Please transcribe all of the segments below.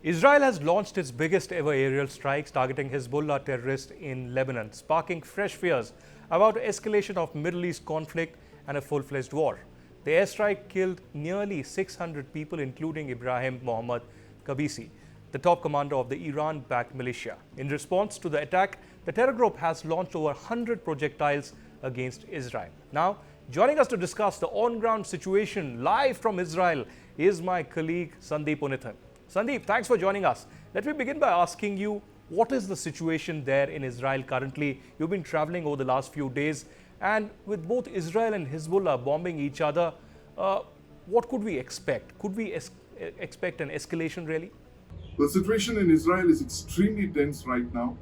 Israel has launched its biggest ever aerial strikes targeting Hezbollah terrorists in Lebanon, sparking fresh fears about escalation of Middle East conflict and a full-fledged war. The airstrike killed nearly 600 people, including Ibrahim Mohammed Kabisi, the top commander of the Iran-backed militia. In response to the attack, the terror group has launched over 100 projectiles against Israel. Now, joining us to discuss the on-ground situation live from Israel is my colleague Sandeep Unithan. Sandeep, thanks for joining us. Let me begin by asking you, what is the situation there in Israel currently? You've been traveling over the last few days, and with both Israel and Hezbollah bombing each other, what could we expect? Could we expect an escalation really? The situation in Israel is extremely tense right now.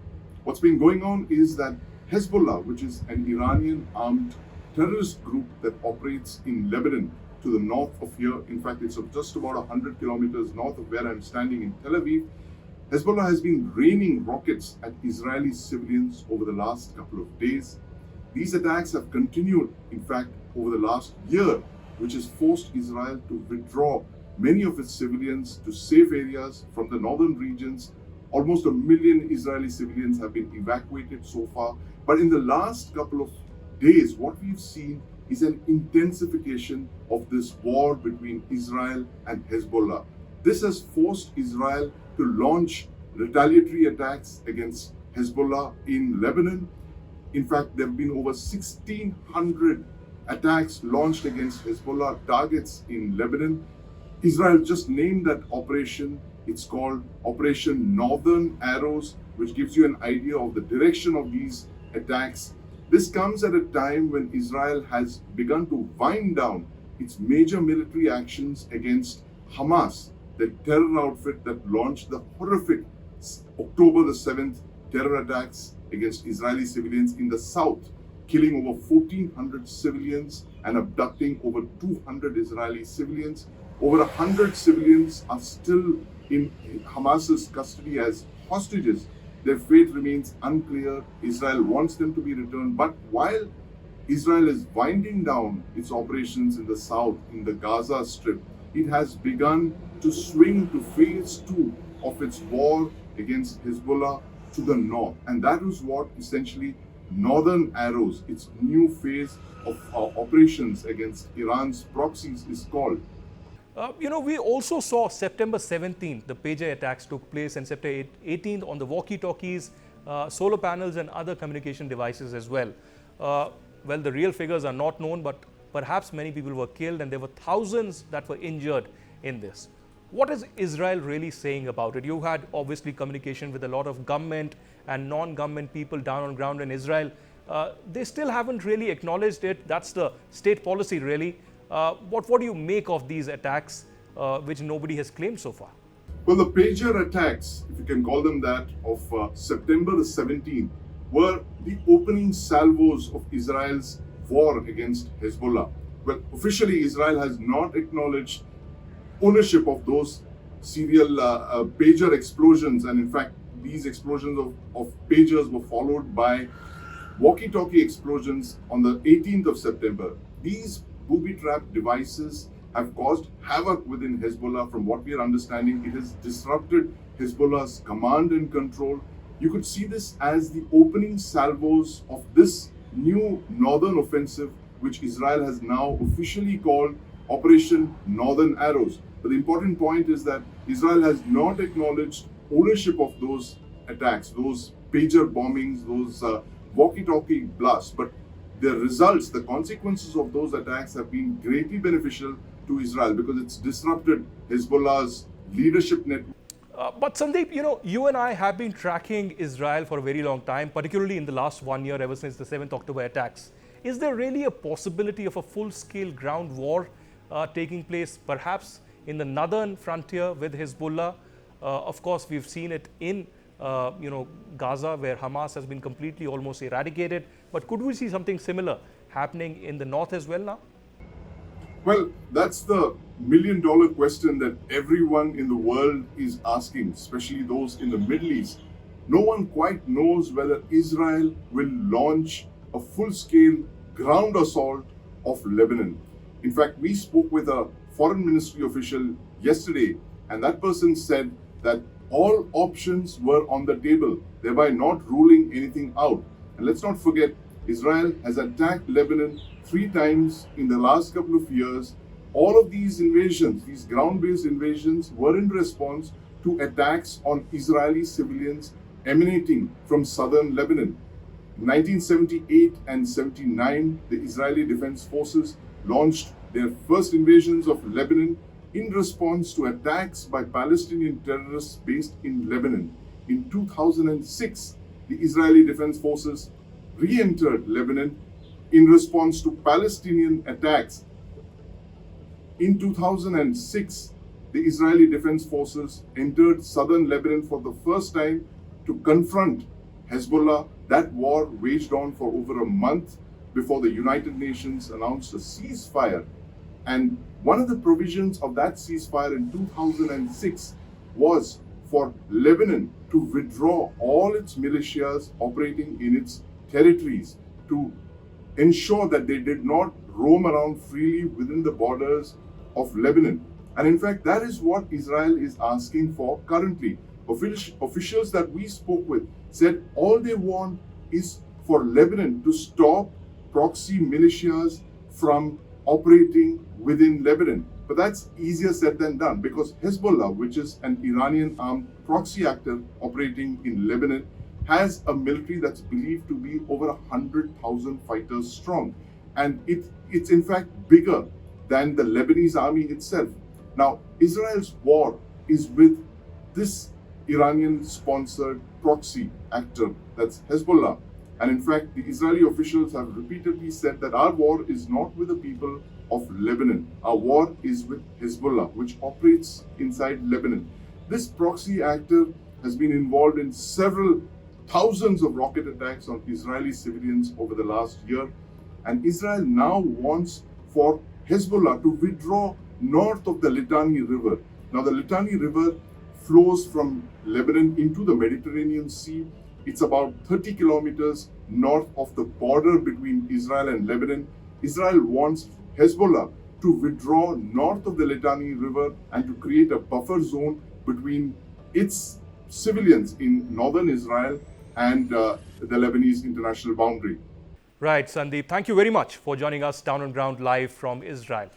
What's been going on is that Hezbollah, which is an Iranian armed terrorist group that operates in Lebanon, to the north of here. In fact, it's just about 100 kilometers north of where I'm standing in Tel Aviv. Hezbollah has been raining rockets at Israeli civilians over the last couple of days. These attacks have continued, in fact, over the last year, which has forced Israel to withdraw many of its civilians to safe areas from the northern regions. Almost 1 million Israeli civilians have been evacuated so far. But in the last couple of days, what we've seen is an intensification of this war between Israel and Hezbollah. This has forced Israel to launch retaliatory attacks against Hezbollah in Lebanon. In fact, there have been over 1,600 attacks launched against Hezbollah targets in Lebanon. Israel just named that operation. It's called Operation Northern Arrows, which gives you an idea of the direction of these attacks. This comes at a time when Israel has begun to wind down its major military actions against Hamas, the terror outfit that launched the horrific October the 7th terror attacks against Israeli civilians in the south, killing over 1,400 civilians and abducting over 200 Israeli civilians. Over 100 civilians are still in Hamas's custody as hostages. Their fate remains unclear. Israel wants them to be returned. But while Israel is winding down its operations in the south, in the Gaza Strip, it has begun to swing to phase 2 of its war against Hezbollah to the north. And that is what essentially Northern Arrows, its new phase of operations against Iran's proxies, is called. We also saw September 17th, the pager attacks took place, and September 18th on the walkie-talkies, solar panels and other communication devices as well. Well, the real figures are not known, but perhaps many people were killed and there were thousands that were injured in this. What is Israel really saying about it? You had obviously communication with a lot of government and non-government people down on ground in Israel. They still haven't really acknowledged it. That's the state policy really. What do you make of these attacks, which nobody has claimed so far? Well, the pager attacks, if you can call them that, of September the 17th were the opening salvos of Israel's war against Hezbollah. Well, officially, Israel has not acknowledged ownership of those serial pager explosions. And in fact, these explosions of pagers were followed by walkie-talkie explosions on the 18th of September. These booby-trap devices have caused havoc within Hezbollah. From what we are understanding, it has disrupted Hezbollah's command and control. You could see this as the opening salvos of this new northern offensive, which Israel has now officially called Operation Northern Arrows. But the important point is that Israel has not acknowledged ownership of those attacks, those pager bombings, those walkie-talkie blasts. But the results, the consequences of those attacks have been greatly beneficial to Israel because it's disrupted Hezbollah's leadership network. But Sandeep, you and I have been tracking Israel for a very long time, particularly in the last 1 year, ever since the 7th October attacks. Is there really a possibility of a full-scale ground war taking place, perhaps in the northern frontier with Hezbollah? Of course, we've seen it in Gaza, where Hamas has been completely almost eradicated. But could we see something similar happening in the north as well now? Well, that's the million-dollar question that everyone in the world is asking, especially those in the Middle East. No one quite knows whether Israel will launch a full-scale ground assault of Lebanon. In fact, we spoke with a foreign ministry official yesterday, and that person said that all options were on the table, thereby not ruling anything out. And let's not forget, Israel has attacked Lebanon 3 times in the last couple of years. All of these invasions, these ground-based invasions, were in response to attacks on Israeli civilians emanating from southern Lebanon. 1978 and 79, the Israeli Defense Forces launched their first invasions of Lebanon in response to attacks by Palestinian terrorists based in Lebanon. In 2006, the Israeli Defense Forces re-entered Lebanon in response to Palestinian attacks. In 2006, the Israeli Defense Forces entered southern Lebanon for the first time to confront Hezbollah. That war waged on for over a month before the United Nations announced a ceasefire. And one of the provisions of that ceasefire in 2006 was for Lebanon to withdraw all its militias operating in its territories, to ensure that they did not roam around freely within the borders of Lebanon. And in fact, that is what Israel is asking for currently. Officials that we spoke with said all they want is for Lebanon to stop proxy militias from operating within Lebanon. But that's easier said than done, because Hezbollah, which is an Iranian armed proxy actor operating in Lebanon, has a military that's believed to be over 100,000 fighters strong. And it's in fact bigger than the Lebanese army itself. Now, Israel's war is with this Iranian-sponsored proxy actor, that's Hezbollah. And in fact, the Israeli officials have repeatedly said that our war is not with the people of Lebanon. Our war is with Hezbollah, which operates inside Lebanon. This proxy actor has been involved in several thousands of rocket attacks on Israeli civilians over the last year. And Israel now wants for Hezbollah to withdraw north of the Litani River. Now, the Litani River flows from Lebanon into the Mediterranean Sea. It's about 30 kilometers north of the border between Israel and Lebanon. Israel wants Hezbollah to withdraw north of the Litani River and to create a buffer zone between its civilians in northern Israel and the Lebanese international boundary. Right, Sandeep. Thank you very much for joining us down on ground live from Israel.